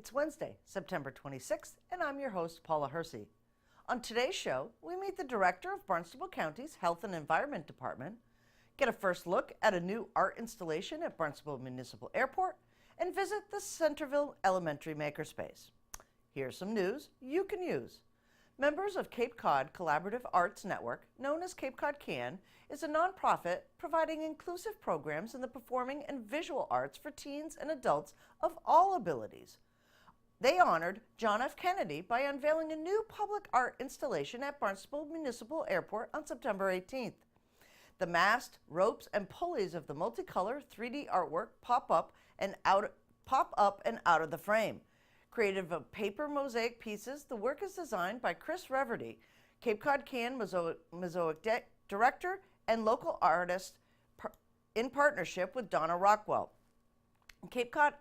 It's Wednesday, September 26th, and I'm your host, Paula Hersey. On today's show, we meet the director of Barnstable County's Health and Environment Department, get a first look at a new art installation at Barnstable Municipal Airport, and visit the Centerville Elementary Makerspace. Here's some news you can use. Members of Cape Cod Collaborative Arts Network, known as Cape Cod CAN, is a nonprofit providing inclusive programs in the performing and visual arts for teens and adults of all abilities. They honored John F. Kennedy by unveiling a new public art installation at Barnstable Municipal Airport on September 18th. The mast, ropes, and pulleys of the multicolor 3D artwork pop up and out of the frame. Created of paper mosaic pieces, the work is designed by Chris Reverdy, Cape Cod CAN Mosaic Director and local artist in partnership with Donna Rockwell, Cape Cod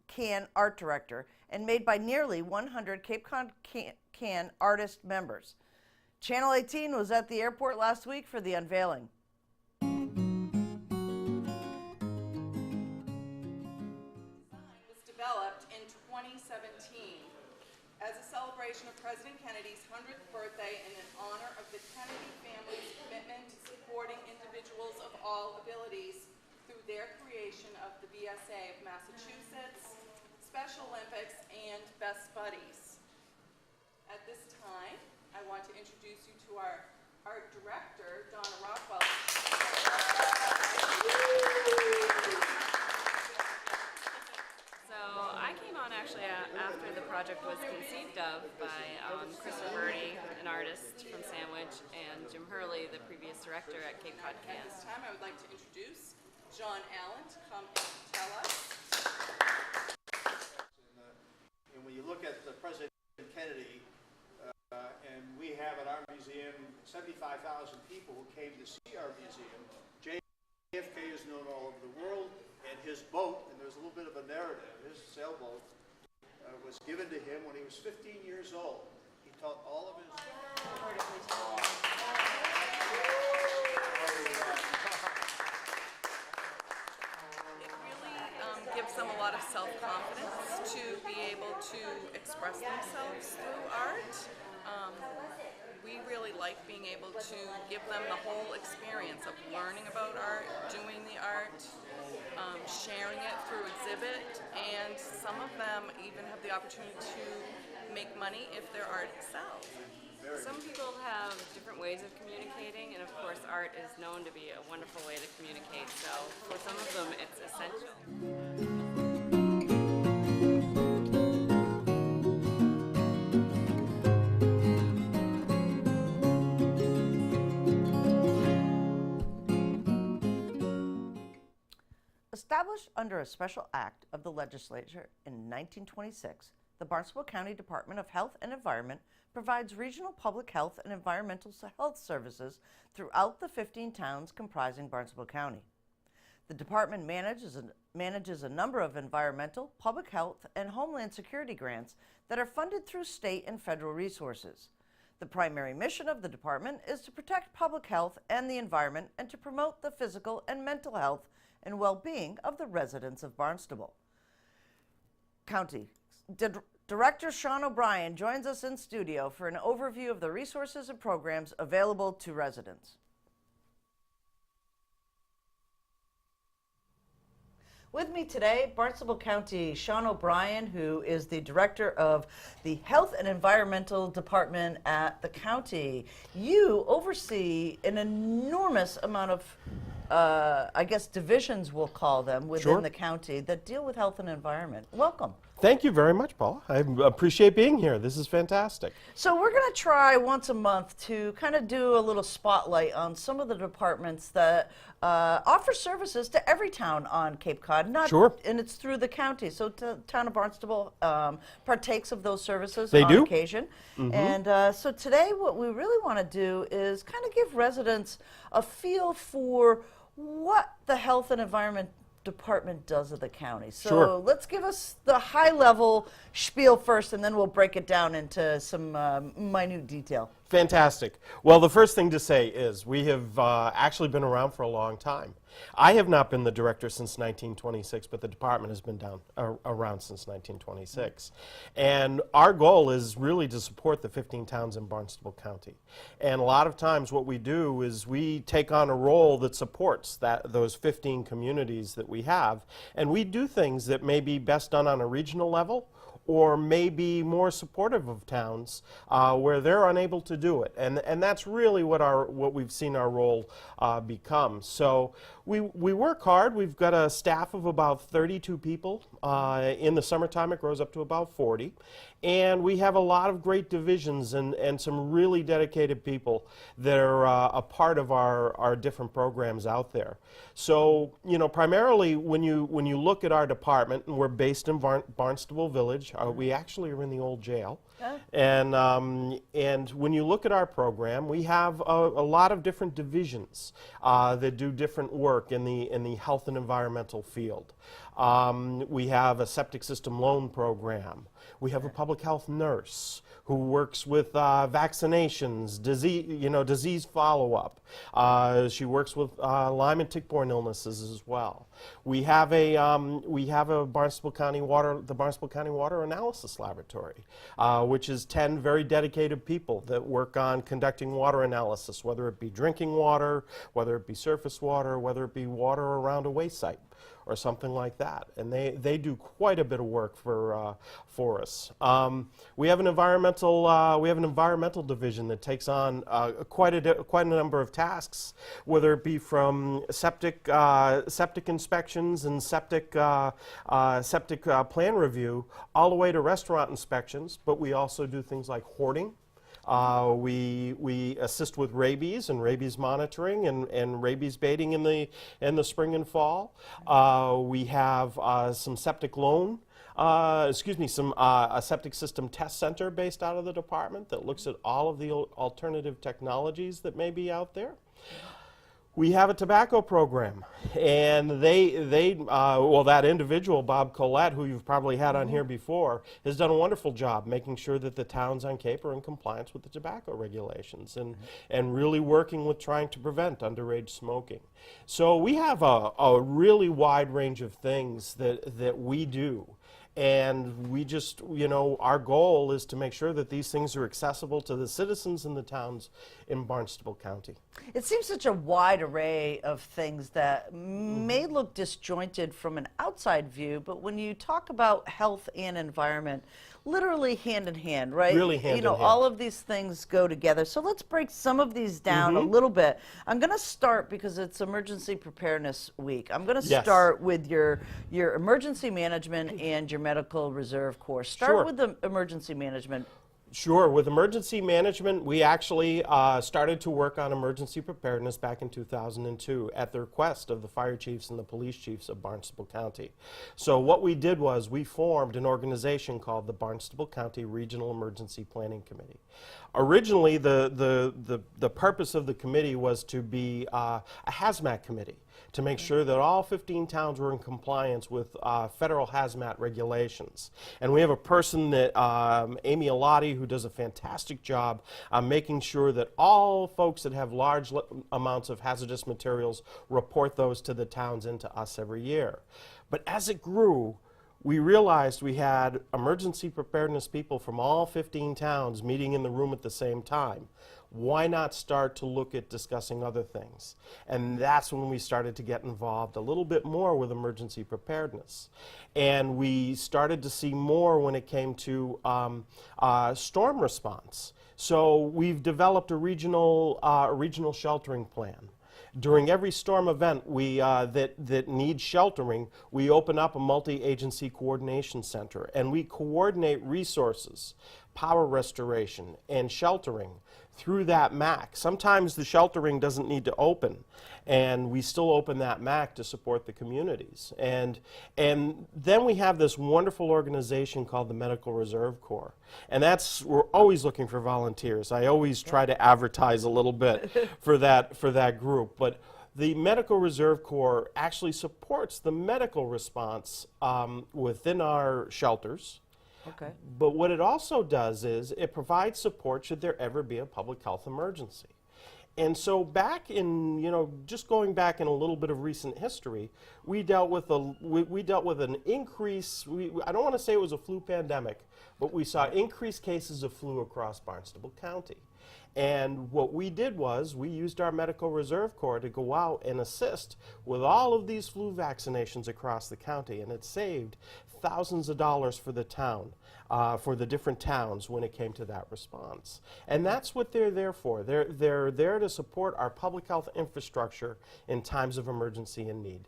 CAN Art Director, and made by nearly 100 Cape Cod CAN artist members. Channel 18 was at the airport last week for the unveiling. Was developed in 2017 as a celebration of President Kennedy's 100th birthday and in honor of the Kennedy family's commitment to supporting individuals of all abilities through their creation of the BSA of Massachusetts, Special Olympics, and Best Buddies. At this time, I want to introduce you to our art director, Donna Rockwell. So I came on actually after the project was conceived of by Chris Reverdy, an artist from Sandwich, and Jim Hurley, the previous director at Cape Cod CAN. At this time, I would like to introduce John Allen to come and tell us. And when you look at the President Kennedy, and we have at our museum 75,000 people who came to see our museum. JFK is known all over the world, and his boat, and there's a little bit of a narrative, his sailboat was given to him when he was 15 years old. He taught all of his... It really gives them a lot of self-confidence to be able to express themselves through art. We really like being able to give them the whole experience of learning about art, doing the art, sharing it through exhibit, and some of them even have the opportunity to make money if their art sells. Some people have different ways of communicating, and of course art is known to be a wonderful way to communicate, so for some of them it's essential. Established under a special act of the legislature in 1926, the Barnstable County Department of Health and Environment provides regional public health and environmental health services throughout the 15 towns comprising Barnstable County. The department manages a number of environmental, public health, and homeland security grants that are funded through state and federal resources. The primary mission of the department is to protect public health and the environment and to promote the physical and mental health and well-being of the residents of Barnstable County. Director Sean O'Brien joins us in studio for an overview of the resources and programs available to residents. With me today, Barnstable County, Sean O'Brien, who is the Director of the Health and Environmental Department at the county. You oversee an enormous amount of I guess divisions, we'll call them, within the county that deal with health and environment. Welcome. Thank you very much, Paul. I appreciate being here. This is fantastic. So we're going to try once a month to kind of do a little spotlight on some of the departments that offer services to every town on Cape Cod. And it's through the county. So the town of Barnstable partakes of those services on occasion. And so today what we really want to do is kind of give residents a feel for what the Health and Environment Department does at the county. So let's give us the high level spiel first, and then we'll break it down into some minute detail. Fantastic. Well, the first thing to say is we have actually been around for a long time. I have not been the director since 1926, but the department has been around since 1926. And our goal is really to support the 15 towns in Barnstable County. And a lot of times what we do is we take on a role that supports those 15 communities that we have, and we do things that may be best done on a regional level, or maybe more supportive of towns where they're unable to do it. And that's really what we've seen our role become. So we work hard. We've got a staff of about 32 people. In the summertime it grows up to about 40. And we have a lot of great divisions and some really dedicated people that are a part of our different programs out there. So, you know, primarily when you look at our department, and we're based in Barnstable Village, we actually are in the old jail. And when you look at our program, we have a lot of different divisions that do different work in the health and environmental field. We have a septic system loan program. We have a public health nurse who works with vaccinations, disease follow-up. She works with Lyme and tick-borne illnesses as well. We have a the Barnstable County Water Analysis Laboratory, which is 10 very dedicated people that work on conducting water analysis, whether it be drinking water, whether it be surface water, whether it be water around a waste site, or something like that. And they do quite a bit of work for us. We have an environmental division that takes on quite a number of tasks, whether it be from septic inspections and septic plan review, all the way to restaurant inspections. But we also do things like hoarding. We assist with rabies and rabies monitoring and rabies baiting in the spring and fall. We have some septic loan. A septic system test center based out of the department that looks at all of the alternative technologies that may be out there. We have a tobacco program, and that individual, Bob Collette, who you've probably had on here before, has done a wonderful job making sure that the towns on Cape are in compliance with the tobacco regulations and really working with trying to prevent underage smoking. So we have a really wide range of things that we do. And we just, our goal is to make sure that these things are accessible to the citizens in the towns in Barnstable County. It seems such a wide array of things that may look disjointed from an outside view, but when you talk about health and environment, literally hand in hand, right? Really hand in hand. All of these things go together. So let's break some of these down a little bit. I'm going to start, because it's Emergency Preparedness Week, I'm going to start with your emergency management and your Medical Reserve Corps. Start with the emergency management. Sure. With emergency management, we actually started to work on emergency preparedness back in 2002 at the request of the fire chiefs and the police chiefs of Barnstable County. So what we did was we formed an organization called the Barnstable County Regional Emergency Planning Committee. Originally, the purpose of the committee was to be a hazmat committee, to make sure that all 15 towns were in compliance with federal hazmat regulations. And we have a person that, Amy Alati, who does a fantastic job on making sure that all folks that have large amounts of hazardous materials report those to the towns and to us every year. But as it grew, we realized we had emergency preparedness people from all 15 towns meeting in the room at the same time. Why not start to look at discussing other things? And that's when we started to get involved a little bit more with emergency preparedness. And we started to see more when it came to storm response. So we've developed a regional sheltering plan. During every storm event that needs sheltering, we open up a multi-agency coordination center, and we coordinate resources, power restoration, and sheltering through that MAC. Sometimes the sheltering doesn't need to open, and we still open that MAC to support the communities. And then we have this wonderful organization called the Medical Reserve Corps. And we're always looking for volunteers. I always try to advertise a little bit for that group. But the Medical Reserve Corps actually supports the medical response within our shelters, Okay. But what it also does is it provides support should there ever be a public health emergency. And so back in, just going back in a little bit of recent history, we dealt with an increase. I don't want to say it was a flu pandemic, but we saw increased cases of flu across Barnstable County. And what we did was we used our Medical Reserve Corps to go out and assist with all of these flu vaccinations across the county, and it saved thousands of dollars for the town, for the different towns when it came to that response. And that's what they're there for. They're there to support our public health infrastructure in times of emergency and need.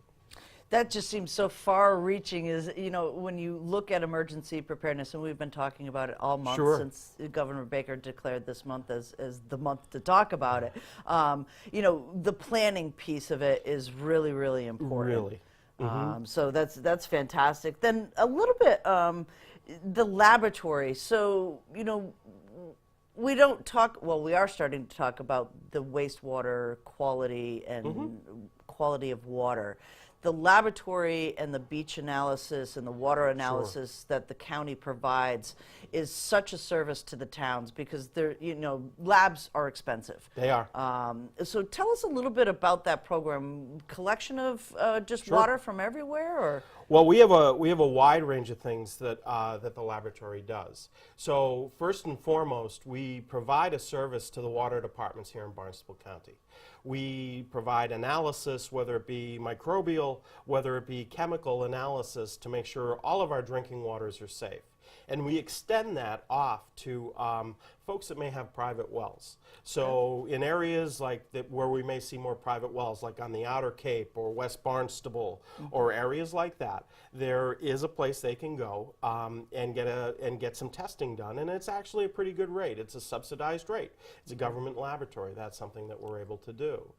That just seems so far-reaching. Is when you look at emergency preparedness, and we've been talking about it all month Sure. since Governor Baker declared this month as the month to talk about it. The planning piece of it is really, really important. Really. So that's fantastic. Then a little bit the laboratory. So we don't talk. Well, we are starting to talk about the wastewater quality and quality of water. The laboratory and the beach analysis and the water analysis that the county provides is such a service to the towns because labs are expensive. They are. So tell us a little bit about that program. Collection of just water from everywhere, or? Well, we have a wide range of things that that the laboratory does. So first and foremost, we provide a service to the water departments here in Barnstable County. We provide analysis, whether it be microbial, whether it be chemical analysis, to make sure all of our drinking waters are safe. And we extend that off to folks that may have private wells. So in areas like that where we may see more private wells, like on the Outer Cape or West Barnstable or areas like that, there is a place they can go and get some testing done. And it's actually a pretty good rate. It's a subsidized rate. It's a government laboratory. That's something that we're able to do.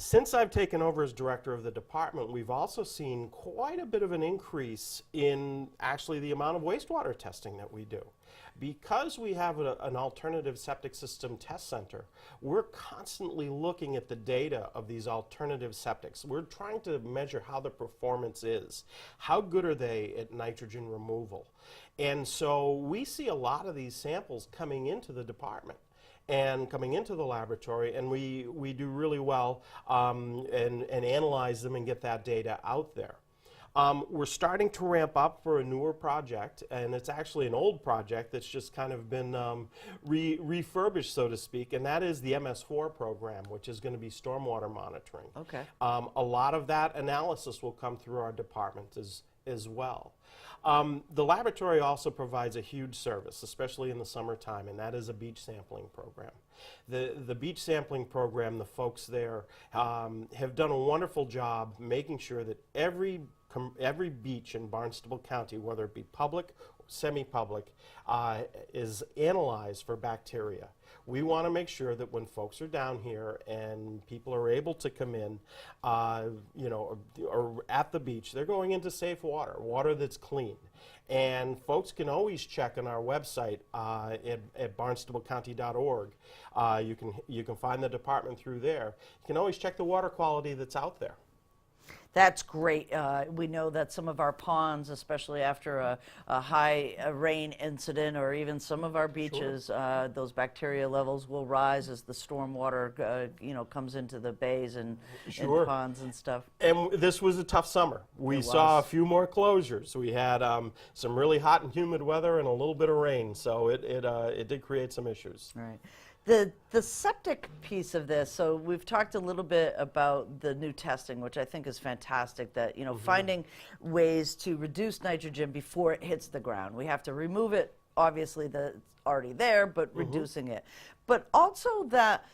Since I've taken over as director of the department, we've also seen quite a bit of an increase in actually the amount of wastewater testing that we do. Because we have an alternative septic system test center, we're constantly looking at the data of these alternative septics. We're trying to measure how the performance is. How good are they at nitrogen removal? And so we see a lot of these samples coming into the department and coming into the laboratory, and we do really well and analyze them and get that data out there. We're starting to ramp up for a newer project, and it's actually an old project that's just kind of been refurbished, so to speak, and that is the MS4 program, which is going to be stormwater monitoring. Okay. A lot of that analysis will come through our department as well. The laboratory also provides a huge service, especially in the summertime, and that is a beach sampling program. The beach sampling program, the folks there have done a wonderful job making sure that every beach in Barnstable County, whether it be public or semi-public, is analyzed for bacteria. We want to make sure that when folks are down here and people are able to come in, or at the beach, they're going into safe water, water that's clean. And folks can always check on our website at barnstablecounty.org. You can find the department through there. You can always check the water quality that's out there. That's great. We know that some of our ponds, especially after a high rain incident, or even some of our beaches, those bacteria levels will rise as the storm water, comes into the bays and ponds and stuff. And this was a tough summer. We saw a few more closures. We had some really hot and humid weather and a little bit of rain, so it did create some issues. Right. The septic piece of this, so we've talked a little bit about the new testing, which I think is fantastic, that, finding ways to reduce nitrogen before it hits the ground. We have to remove it, obviously, that's already there, but reducing it. But also that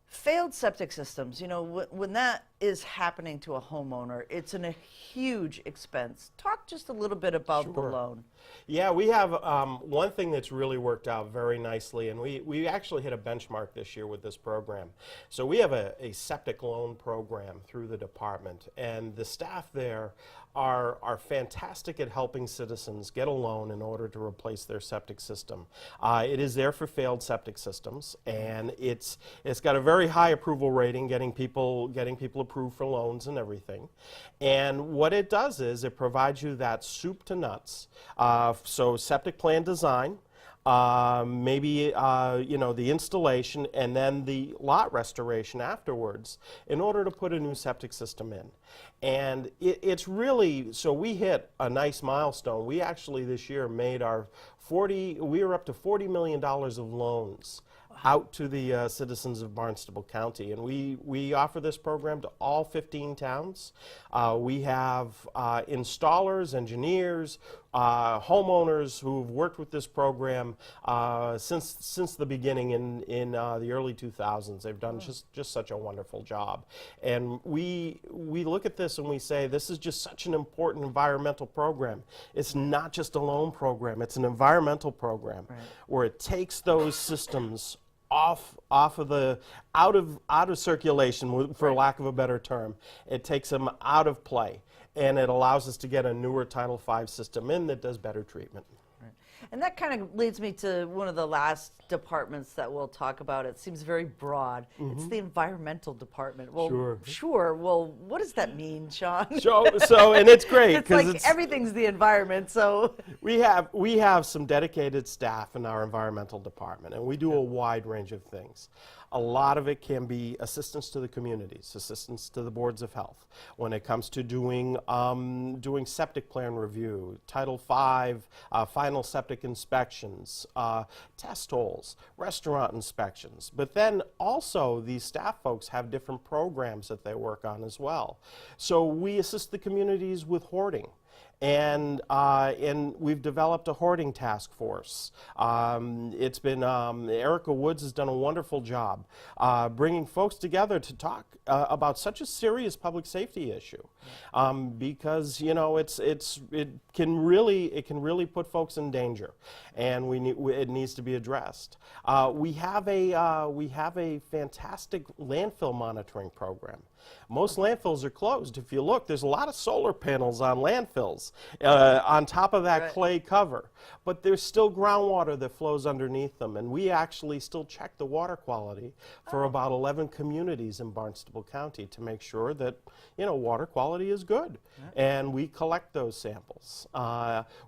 failed septic systems, when that is happening to a homeowner, it's a huge expense. Talk just a little bit about the loan. Yeah, we have one thing that's really worked out very nicely, and we actually hit a benchmark this year with this program. So we have a septic loan program through the department, and the staff there are fantastic at helping citizens get a loan in order to replace their septic system. It is there for failed septic systems, and it's got a very high approval rating, getting people approved for loans and everything. And what it does is it provides you that soup to nuts. So septic plan design, maybe the installation, and then the lot restoration afterwards in order to put a new septic system in. And it's really, so we hit a nice milestone. We actually this year made we were up to $40 million of loans out to the citizens of Barnstable County. And we offer this program to all 15 towns. We have installers, engineers, homeowners who've worked with this program since the beginning in the early 2000s. They've done just such a wonderful job. And we look at this and we say, this is just such an important environmental program. It's not just a loan program, it's an environmental program where it takes those systems out of circulation, for lack of a better term. It takes them out of play, and it allows us to get a newer Title V system in that does better treatment. And that kind of leads me to one of the last departments that we'll talk about. It seems very broad. It's the environmental department. Well, sure. Well, what does that mean, Sean? So and it's great because it's like everything's the environment. So we have some dedicated staff in our environmental department, and we do a wide range of things. A lot of it can be assistance to the communities, assistance to the boards of health. When it comes to doing septic plan review, Title V, final septic inspections, test holes, restaurant inspections. But then also these staff folks have different programs that they work on as well. So we assist the communities with hoarding. And we've developed a hoarding task force. It's been, Erica Woods has done a wonderful job bringing folks together to talk about such a serious public safety issue. Because, it can really put folks in danger, and it needs to be addressed. We have a fantastic landfill monitoring program. Most landfills are closed. If you look, there's a lot of solar panels on landfills on top of that clay cover. But there's still groundwater that flows underneath them. And we actually still check the water quality for about 11 communities in Barnstable County to make sure that, water quality is good. And we collect those samples.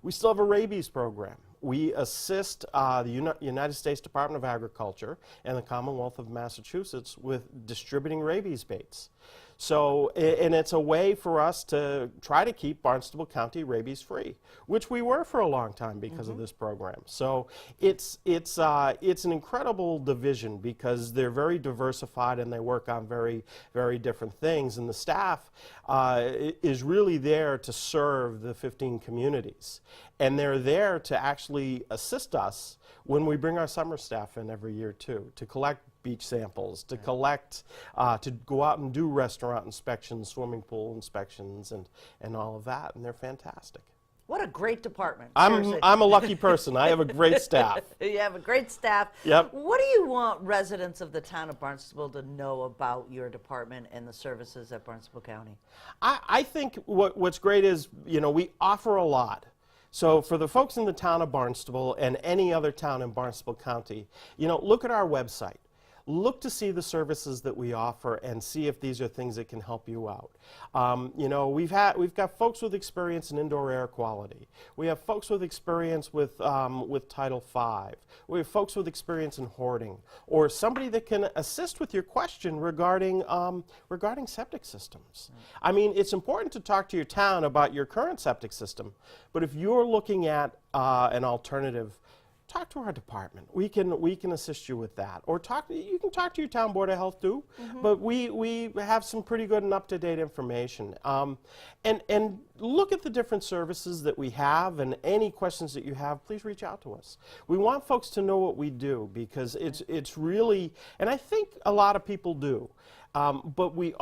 We still have a rabies program. We assist the United States Department of Agriculture and the Commonwealth of Massachusetts with distributing rabies baits. So, and it's a way for us to try to keep Barnstable County rabies free, which we were for a long time because of this program. So it's an incredible division because they're very diversified and they work on very, very different things. And the staff is really there to serve the 15 communities. And they're there to actually assist us when we bring our summer staff in every year too, to collect beach samples, to collect, to go out and do restaurant inspections, swimming pool inspections, and all of that, and they're fantastic. What a great department. I'm a lucky person. I have a great staff. You have a great staff. Yep. What do you want residents of the town of Barnstable to know about your department and the services at Barnstable County? I think what's great is, we offer a lot. So for the folks in the town of Barnstable and any other town in Barnstable County, look at our website. Look to see the services that we offer and see if these are things that can help you out. We've got folks with experience in indoor air quality. We have folks with experience with Title V. We have folks with experience in hoarding, or somebody that can assist with your question regarding septic systems. I mean, it's important to talk to your town about your current septic system, but if you're looking at an alternative, talk to our department. We can assist you with that. Or you can talk to your town board of health too. But we have some pretty good and up-to-date information. And look at the different services that we have, and any questions that you have, please reach out to us. We want folks to know what we do because it's really, and I think a lot of people do. But we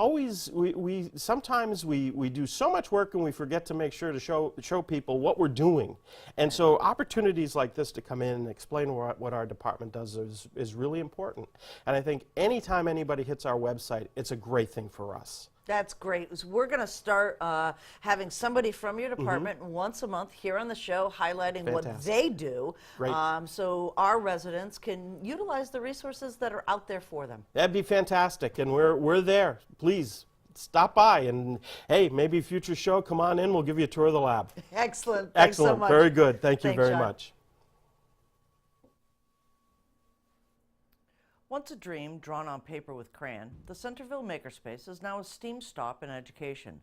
sometimes do so much work and we forget to make sure to show people what we're doing. And so opportunities like this to come in and explain what our department does is really important. And I think anytime anybody hits our website, it's a great thing for us. That's great. So we're going to start having somebody from your department once a month here on the show highlighting what they do. Great. So our residents can utilize the resources that are out there for them. That'd be fantastic. And we're there. Please stop by and, hey, maybe future show, come on in, we'll give you a tour of the lab. Excellent. Thanks so Excellent. much. Very good. Thank you Thanks, very Sean. much. Once a dream drawn on paper with crayon, the Centerville Makerspace is now a STEAM stop in education.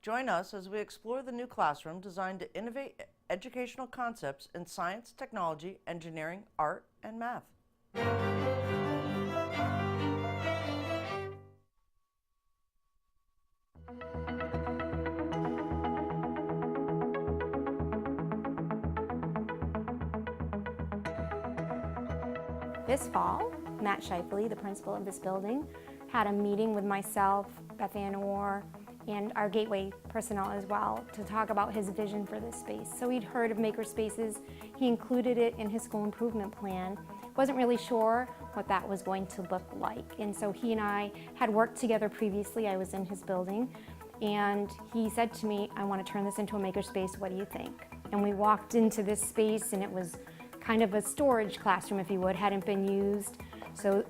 Join us as we explore the new classroom designed to innovate educational concepts in science, technology, engineering, art, and math. This fall, Matt Shifley, the principal of this building, had a meeting with myself, Beth Ann Orr, and our Gateway personnel as well to talk about his vision for this space. So he'd heard of makerspaces, he included it in his school improvement plan, wasn't really sure what that was going to look like. And so he and I had worked together previously. I was in his building, and he said to me, I want to turn this into a makerspace, what do you think? And we walked into this space, and it was kind of a storage classroom, if you would, hadn't been used. So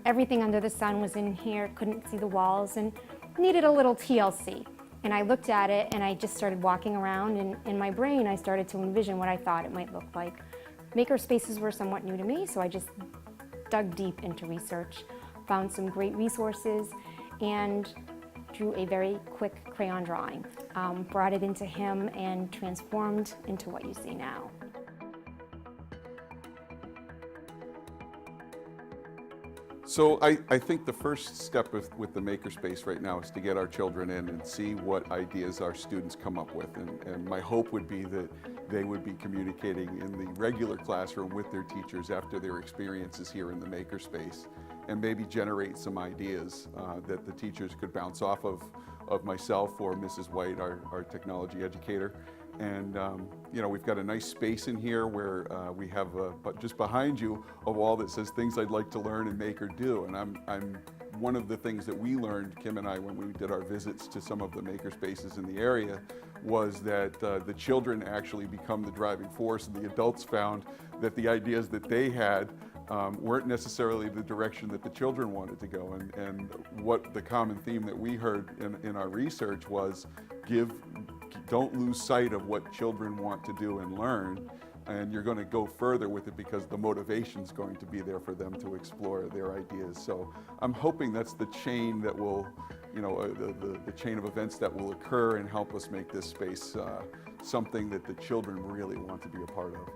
everything under the sun was in here, couldn't see the walls, and needed a little TLC. And I looked at it, and I just started walking around, and in my brain I started to envision what I thought it might look like. Maker spaces were somewhat new to me, so I just dug deep into research, found some great resources, and drew a very quick crayon drawing. Brought it into him and transformed into what you see now. So I think the first step with the makerspace right now is to get our children in and see what ideas our students come up with. And my hope would be that they would be communicating in the regular classroom with their teachers after their experiences here in the makerspace, and maybe generate some ideas that the teachers could bounce off of myself or Mrs. White, our technology educator. And you know, we've got a nice space in here where we have but just behind you a wall that says things I'd like to learn and make or do. And I'm one of the things that we learned, Kim and I, when we did our visits to some of the maker spaces in the area, was that the children actually become the driving force, and the adults found that the ideas that they had weren't necessarily the direction that the children wanted to go. And what the common theme that we heard in our research was don't lose sight of what children want to do and learn, and you're going to go further with it because the motivation's going to be there for them to explore their ideas. So I'm hoping that's the chain that will, you know, the chain of events that will occur and help us make this space something that the children really want to be a part of.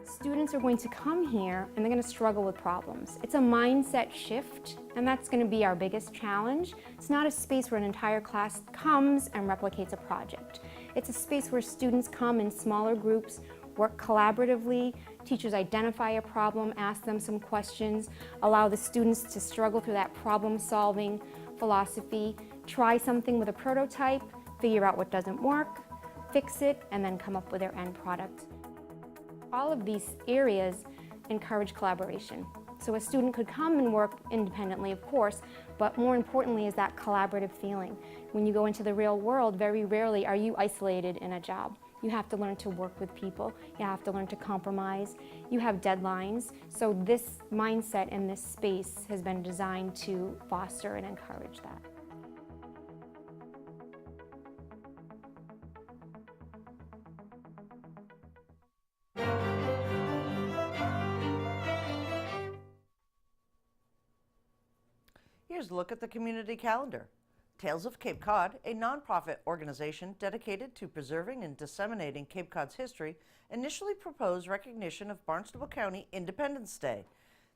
Students are going to come here and they're going to struggle with problems. It's a mindset shift, and that's going to be our biggest challenge. It's not a space where an entire class comes and replicates a project. It's a space where students come in smaller groups, work collaboratively, teachers identify a problem, ask them some questions, allow the students to struggle through that problem-solving philosophy, try something with a prototype, figure out what doesn't work, fix it, and then come up with their end product. All of these areas encourage collaboration. So a student could come and work independently, of course, but more importantly is that collaborative feeling. When you go into the real world, very rarely are you isolated in a job. You have to learn to work with people. You have to learn to compromise. You have deadlines. So this mindset and this space has been designed to foster and encourage that. Here's a look at the community calendar. Tales of Cape Cod, a nonprofit organization dedicated to preserving and disseminating Cape Cod's history, initially proposed recognition of Barnstable County Independence Day.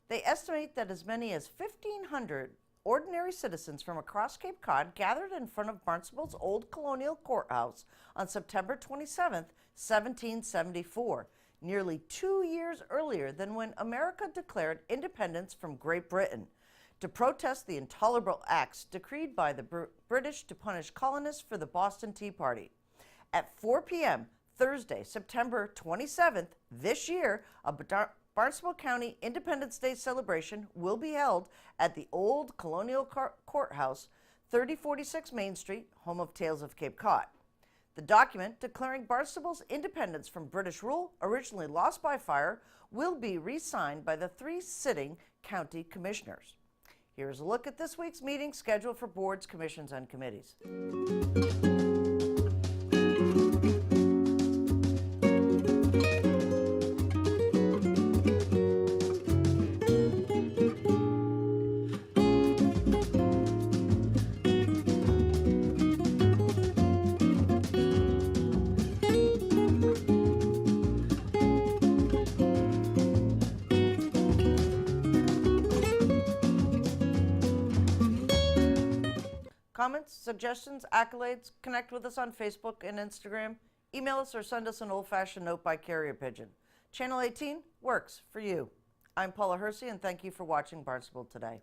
They estimate that as many as 1,500 ordinary citizens from across Cape Cod gathered in front of Barnstable's old colonial courthouse on September 27, 1774, nearly 2 years earlier than when America declared independence from Great Britain, to protest the intolerable acts decreed by the British to punish colonists for the Boston Tea Party. At 4 p.m. Thursday, September 27th this year, a Barnstable County Independence Day celebration will be held at the old Colonial Courthouse, 3046 Main Street, home of Tales of Cape Cod. The document declaring Barnstable's independence from British rule, originally lost by fire, will be re-signed by the 3 sitting county commissioners. Here's a look at this week's meeting scheduled for boards, commissions, and committees. Comments, suggestions, accolades, connect with us on Facebook and Instagram. Email us or send us an old-fashioned note by carrier pigeon. Channel 18 works for you. I'm Paula Hersey, and thank you for watching Barnstable Today.